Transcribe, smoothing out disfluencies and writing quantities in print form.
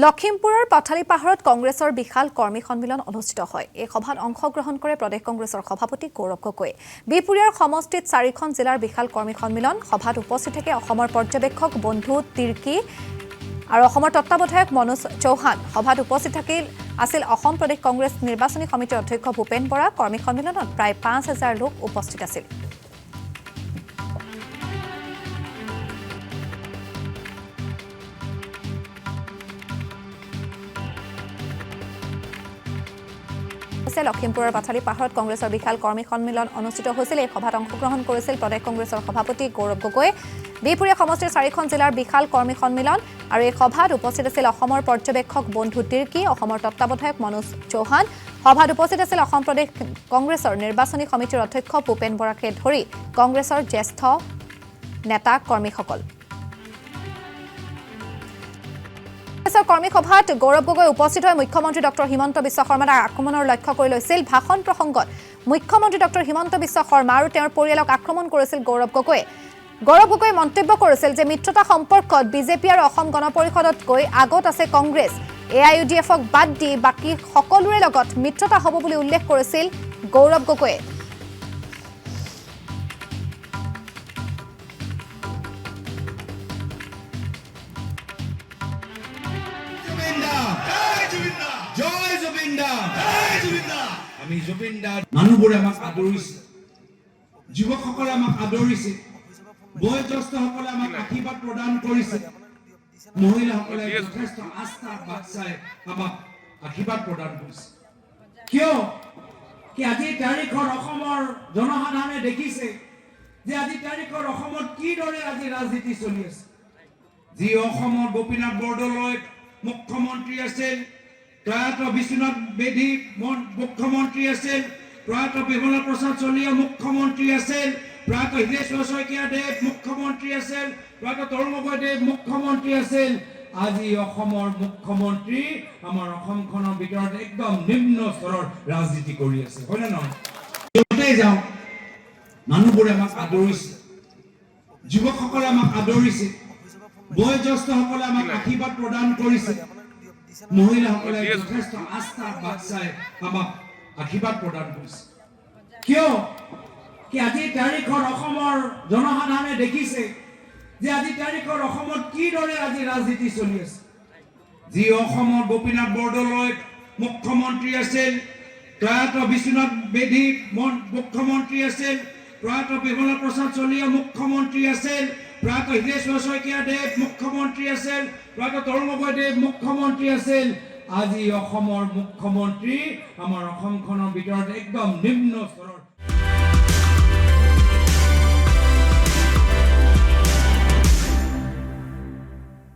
লখিমপুৰৰ পাথালি পাহাৰত কংগ্ৰেছৰ বিশাল কৰ্মী সন্মিলন অনুষ্ঠিত হয়। এই সভাত অংশগ্ৰহণ কৰে প্ৰদেশ কংগ্ৰেছৰ সভাপতি গৌৰৱ গগৈ। বিপুৰীয়াৰ সমষ্টিত 4খন জিলাৰ বিশাল কৰ্মী সন্মিলন। সভাত উপস্থিত থাকে অসমৰ পৰ্যবেক্ষক বন্ধু তিৰ্কি আৰু অসমৰ তত্ত্বাৱধায়ক মনোজ চৌহান। সভাত উপস্থিত আছিল অসম প্ৰদেশ কংগ্ৰেছ নিৰ্বাচনী সমিতিৰ অধ্যক্ষ ভূপেন বৰা। কৰ্মী সন্মিলনত প্ৰায় 5,000 লোক উপস্থিত আছিল। লখিমপুৰৰ পাথালি পাহাৰত কংগ্ৰেছৰ বিশাল কৰ্মী সন্মিলন অনুষ্ঠিত হৈছিল। এই সভাত অংশগ্ৰহণ কৰিছিল প্ৰদেশ কংগ্ৰেছৰ সভাপতি গৌৰৱ গগৈ। বিপুৰীয়া সমষ্টিৰ 4খন জিলাৰ বিশাল কৰ্মী সন্মিলন আৰু এই সভাত উপস্থিত আছিল অসমৰ পৰ্যবেক্ষক বন্ধু তিৰ্কি, অসমৰ তত্ত্বাৱধায়ক মনোজ চৌহান। সভাত উপস্থিত আছিল অসম প্ৰদেশ কংগ্ৰেছৰ নিৰ্বাচনী সমিতিৰ অধ্যক্ষ ভূপেন বৰাকে ধৰি কংগ্ৰেছৰ জ্যেষ্ঠ নেতা কৰ্মীসকল। কৰ্মী সভাত গৌৰৱ গগৈ উপস্থিত হৈ মুখ্যমন্ত্ৰী ডক্টৰ হিমন্ত বিশ্ব শৰ্মাৰ আক্ৰমণৰ লক্ষ্য কৰি লৈছিল। ভাষণ প্ৰসংগত মুখ্যমন্ত্ৰী ডক্টৰ হিমন্ত বিশ্ব শৰ্মা আৰু তেওঁৰ পৰিয়ালক আক্ৰমণ কৰিছিল গৌৰৱ গগৈয়ে। গৌৰৱ গগৈয়ে মন্তব্য কৰিছিল যে মিত্ৰতা সম্পৰ্কত বিজেপি আৰু অসম গণ পৰিষদতকৈ আগত আছে কংগ্ৰেছ। AIUDFক বাদ দি বাকী সকলোৰে লগত মিত্ৰতা হ'ব বুলি উল্লেখ কৰিছিল গৌৰৱ গগৈয়ে। আমি জুবিনদাৰ মানুহবোৰে আমাক আদৰিছে, যুৱকসকলে আমাক আদৰিছে, বয়োজ্যেষ্ঠসকলে আমাক আশীৰ্বাদ প্ৰদান কৰিছে, মহিলাসকলে যথেষ্ট আস্থা বাচ্চাই আমাক আশীৰ্বাদ প্ৰদান কৰিছে। কিয় কি আজিৰ তাৰিখৰ অসমৰ জনসাধাৰণে দেখিছে যে আজিৰ তাৰিখৰ অসমত কিদৰে আজি ৰাজনীতি চলি আছে। যি অসমৰ গোপীনাথ বৰদলৈ মুখ্যমন্ত্ৰী আছিল, প্ৰয়াত বিশ্বনাথ মেধি মুখ্যমন্ত্ৰী আছিল, প্ৰয়াত বিমলা প্ৰসাদ চলিহা মুখ্যমন্ত্ৰী আছিল, প্ৰয়াত হৃদেশ্বৰ শইকীয়া দেৱ মুখ্যমন্ত্ৰী আছিল, প্ৰয়াত তৰুণ গগৈ মুখ্যমন্ত্ৰী আছিল। আজি অসমৰ মুখ্যমন্ত্ৰী আমাৰ অসমখনৰ ভিতৰত একদম নিম্ন স্তৰৰ ৰাজনীতি কৰি আছে, হয়নে নহয়? য'তেই যাওঁ মানুহবোৰে আমাক আদৰিছে, যুৱকসকলে আমাক আদৰিছে, বয়োজ্যেষ্ঠসকলে আমাক আশীৰ্বাদ প্ৰদান কৰিছে, মহিলাসকলে যথেষ্ট আস্থা বাচ্চাই আমাক আশীৰ্বাদ প্ৰদান কৰিছে। কিয় কি আজিৰ তাৰিখৰ অসমৰ জনসাধাৰণে দেখিছে যে আজিৰ তাৰিখৰ অসমত কিদৰে আজি ৰাজনীতি চলি আছে। যি অসমৰ গোপীনাথ বৰদলৈ মুখ্যমন্ত্ৰী আছিল, প্ৰয়াত বিশ্বনাথ মেধি মুখ্যমন্ত্ৰী আছিল, প্ৰয়াত বিমলা প্ৰসাদ চলিহা মুখ্যমন্ত্ৰী আছিল, প্ৰয়াত হৃদেশ্বৰ শইকীয়া দেৱ মুখ্যমন্ত্ৰী আছিল, প্ৰয়াত তৰুণ গগৈ মুখ্যমন্ত্ৰী আছিল। আজি অসমৰ মুখ্যমন্ত্ৰী আমাৰ অসমখনৰ ভিতৰত একদম নিম্ন স্তৰৰ